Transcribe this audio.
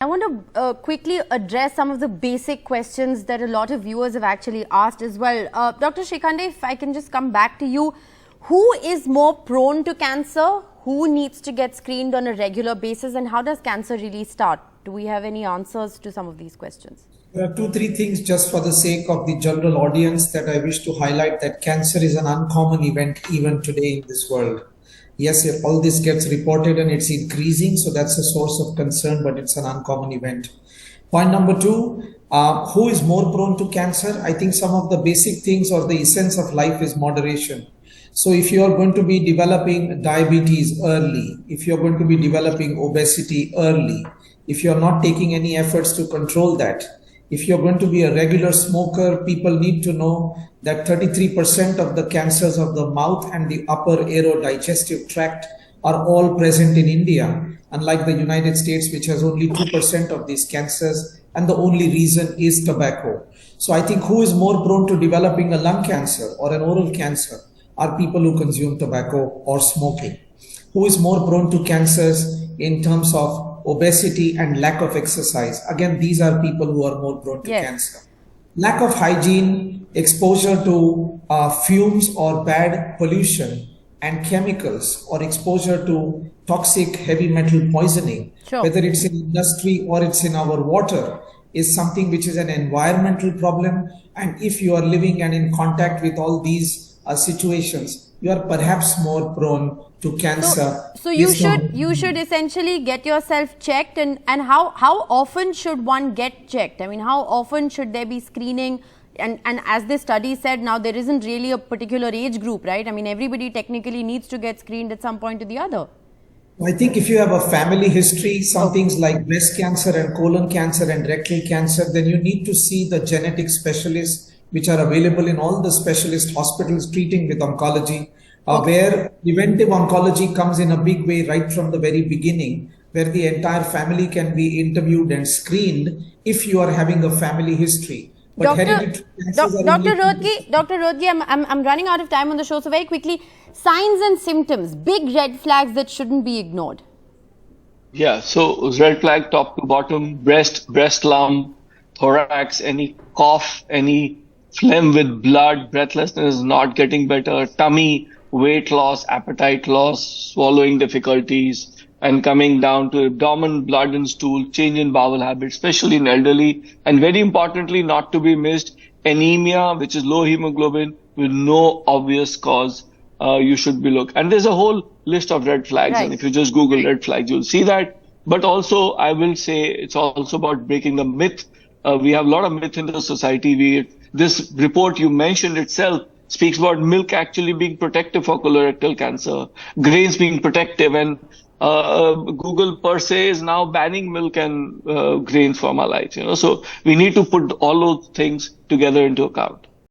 I want to quickly address some of the basic questions that a lot of viewers have actually asked as well. Dr. Shrikande, if I can just come back to you, who is more prone to cancer? Who needs to get screened on a regular basis? And how does cancer really start? Do we have any answers to some of these questions? There are 2-3 things just for the sake of the general audience that I wish to highlight, that cancer is an uncommon event even today in this world. Yes, all this gets reported and it's increasing, so that's a source of concern, but it's an uncommon event. Point number 2, who is more prone to cancer? I think some of the basic things or the essence of life is moderation. So if you are going to be developing diabetes early, if you're going to be developing obesity early, if you're not taking any efforts to control that, if you're going to be a regular smoker, people need to know that 33% of the cancers of the mouth and the upper aerodigestive tract are all present in India, unlike the United States, which has only 2% of these cancers, and the only reason is tobacco. So I think who is more prone to developing a lung cancer or an oral cancer are people who consume tobacco or smoking. Who is more prone to cancers in terms of obesity and lack of exercise? Again, these are people who are more prone to cancer. Lack of hygiene, exposure to fumes or bad pollution and chemicals, or exposure to toxic heavy metal poisoning, whether it's in industry or it's in our water, is something which is an environmental problem. And if you are living and in contact with all these situations, you are perhaps more prone to cancer. So you should essentially get yourself checked, and how often should one get checked? I mean, how often should there be screening? And as this study said, now there isn't really a particular age group, right? I mean, everybody technically needs to get screened at some point or the other. I think if you have a family history, some things like breast cancer and colon cancer and rectal cancer, then you need to see the genetic specialists, which are available in all the specialist hospitals treating with oncology, where preventive oncology comes in a big way right from the very beginning, where the entire family can be interviewed and screened if you are having a family history. But Dr. Rodgi, I'm running out of time on the show, so very quickly, signs and symptoms, big red flags that shouldn't be ignored. Yeah, so red flag top to bottom: breast lump, thorax, any cough, any phlegm with blood, breathlessness not getting better, tummy, weight loss, appetite loss, swallowing difficulties, and coming down to abdomen, blood and stool, change in bowel habits, especially in elderly, and very importantly, not to be missed, anemia, which is low hemoglobin with no obvious cause. You should be looked. And there's a whole list of red flags. Right. And if you just Google red flags, you'll see that. But also, I will say it's also about breaking the myth. We have a lot of myth in the society. This report you mentioned itself speaks about milk actually being protective for colorectal cancer, grains being protective, and Google per se is now banning milk and grains from our lives. So we need to put all those things together into account.